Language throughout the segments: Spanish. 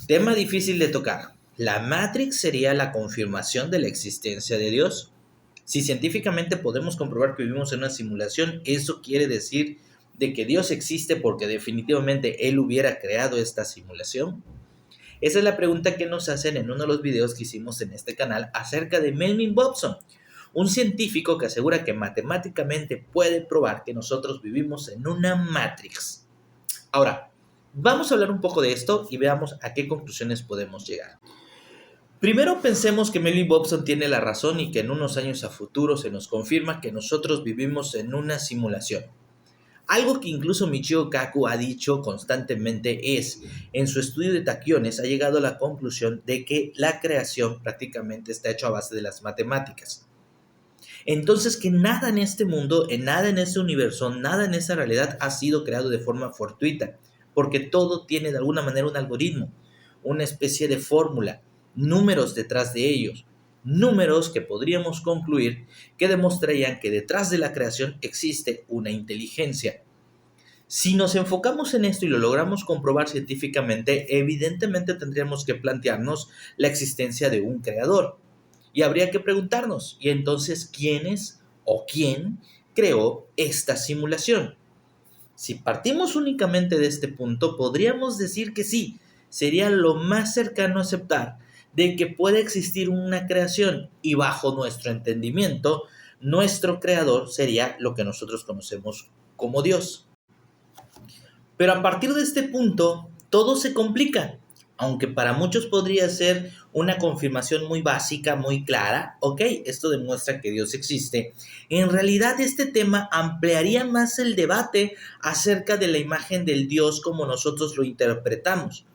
Tema difícil de tocar. ¿La Matrix sería la confirmación de la existencia de Dios? Si científicamente podemos comprobar que vivimos en una simulación, ¿eso quiere decir de que Dios existe porque definitivamente Él hubiera creado esta simulación? Esa es la pregunta que nos hacen en uno de los videos que hicimos en este canal acerca de Melvin Dobson, un científico que asegura que matemáticamente puede probar que nosotros vivimos en una Matrix. Ahora, vamos a hablar un poco de esto y veamos a qué conclusiones podemos llegar. Primero pensemos que Melvin Dobson tiene la razón y que en unos años a futuro se nos confirma que nosotros vivimos en una simulación. Algo que incluso Michio Kaku ha dicho constantemente es, en su estudio de taquiones ha llegado a la conclusión de que la creación prácticamente está hecha a base de las matemáticas. Entonces que nada en este mundo, nada en este universo, nada en esta realidad ha sido creado de forma fortuita, porque todo tiene de alguna manera un algoritmo, una especie de fórmula, números detrás de ellos, números que podríamos concluir que demostrarían que detrás de la creación existe una inteligencia. Si nos enfocamos en esto y lo logramos comprobar científicamente, evidentemente tendríamos que plantearnos la existencia de un creador. Y habría que preguntarnos, ¿y entonces quiénes o quién creó esta simulación? Si partimos únicamente de este punto, podríamos decir que sí, sería lo más cercano a aceptar de que puede existir una creación y bajo nuestro entendimiento, nuestro creador sería lo que nosotros conocemos como Dios. Pero a partir de este punto, todo se complica. Aunque para muchos podría ser una confirmación muy básica, muy clara, ok, esto demuestra que Dios existe. En realidad este tema ampliaría más el debate acerca de la imagen del Dios como nosotros lo interpretamos.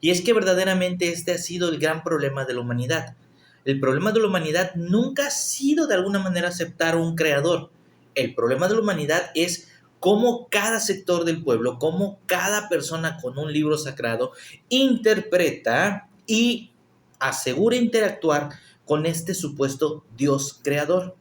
Y es que verdaderamente este ha sido el gran problema de la humanidad. El problema de la humanidad nunca ha sido de alguna manera aceptar un creador. El problema de la humanidad es cómo cada sector del pueblo, cómo cada persona con un libro sagrado interpreta y asegura interactuar con este supuesto Dios creador.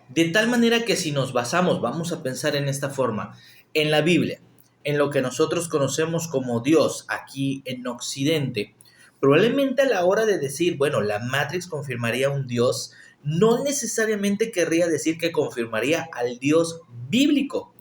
De tal manera que si nos basamos, vamos a pensar en esta forma, en la Biblia, en lo que nosotros conocemos como Dios aquí en Occidente, probablemente a la hora de decir, bueno, la Matrix confirmaría un Dios, no necesariamente querría decir que confirmaría al Dios bíblico.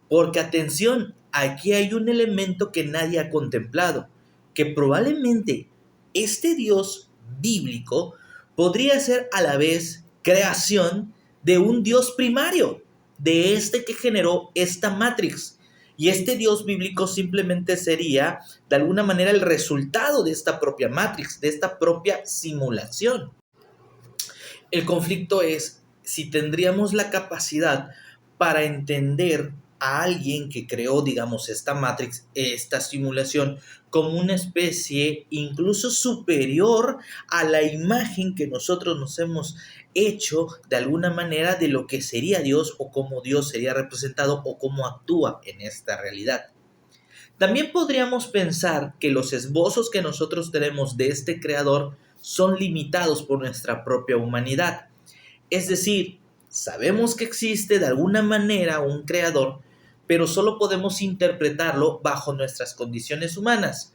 Porque atención, aquí hay un elemento que nadie ha contemplado, que probablemente este Dios bíblico podría ser a la vez creación de un Dios primario, de este que generó esta Matrix. Y este Dios bíblico simplemente sería, de alguna manera, el resultado de esta propia Matrix, de esta propia simulación. El conflicto es si tendríamos la capacidad para entender a alguien que creó, digamos, esta Matrix, esta simulación, como una especie incluso superior a la imagen que nosotros nos hemos hecho de alguna manera de lo que sería Dios o cómo Dios sería representado o cómo actúa en esta realidad. También podríamos pensar que los esbozos que nosotros tenemos de este creador son limitados por nuestra propia humanidad. Es decir, sabemos que existe de alguna manera un creador, pero solo podemos interpretarlo bajo nuestras condiciones humanas.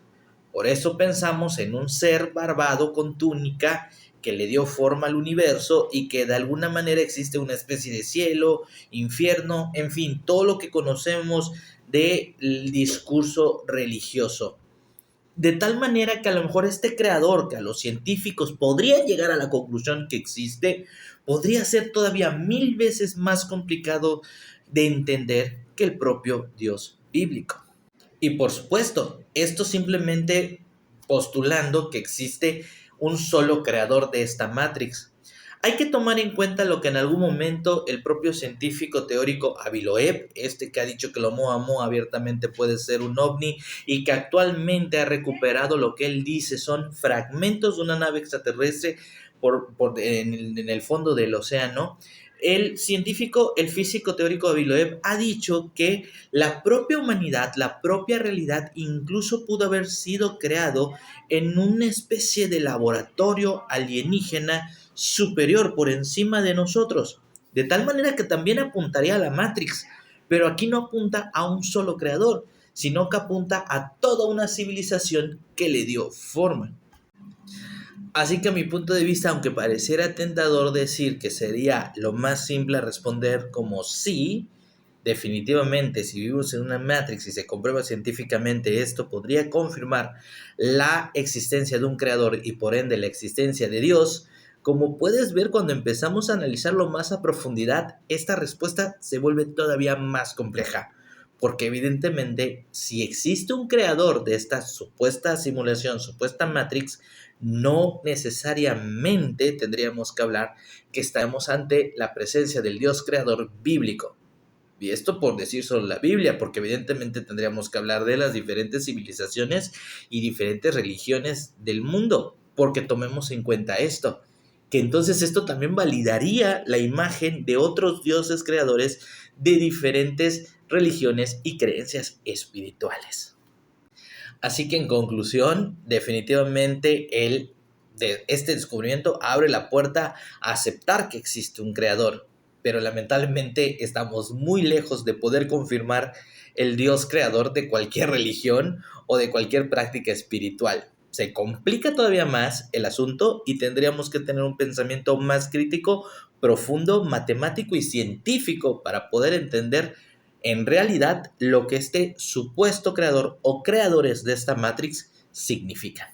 Por eso pensamos en un ser barbado con túnica que le dio forma al universo y que de alguna manera existe una especie de cielo, infierno, en fin, todo lo que conocemos del discurso religioso. De tal manera que a lo mejor este creador, que a los científicos podrían llegar a la conclusión que existe, podría ser todavía 1000 veces más complicado de entender que el propio Dios bíblico. Y por supuesto, esto simplemente postulando que existe un solo creador de esta Matrix. Hay que tomar en cuenta lo que en algún momento el propio científico teórico Avi Loeb, este que ha dicho que lo Oumuamua abiertamente puede ser un ovni y que actualmente ha recuperado lo que él dice son fragmentos de una nave extraterrestre en el fondo del océano. El científico, el físico teórico Avi Loeb ha dicho que la propia humanidad, la propia realidad incluso pudo haber sido creado en una especie de laboratorio alienígena superior por encima de nosotros, de tal manera que también apuntaría a la Matrix, pero aquí no apunta a un solo creador, sino que apunta a toda una civilización que le dio forma. Así que a mi punto de vista, aunque pareciera tentador decir que sería lo más simple responder como sí, definitivamente si vivimos en una Matrix y se comprueba científicamente esto, podría confirmar la existencia de un creador y por ende la existencia de Dios. Como puedes ver, cuando empezamos a analizarlo más a profundidad, esta respuesta se vuelve todavía más compleja. Porque evidentemente, si existe un creador de esta supuesta simulación, supuesta Matrix, no necesariamente tendríamos que hablar que estamos ante la presencia del Dios creador bíblico. Y esto por decir solo la Biblia, porque evidentemente tendríamos que hablar de las diferentes civilizaciones y diferentes religiones del mundo, porque tomemos en cuenta esto, que entonces esto también validaría la imagen de otros dioses creadores de diferentes religiones y creencias espirituales. Así que en conclusión, definitivamente este descubrimiento abre la puerta a aceptar que existe un creador, pero lamentablemente estamos muy lejos de poder confirmar el Dios creador de cualquier religión o de cualquier práctica espiritual. Se complica todavía más el asunto y tendríamos que tener un pensamiento más crítico, profundo, matemático y científico para poder entender en realidad lo que este supuesto creador o creadores de esta Matrix significan.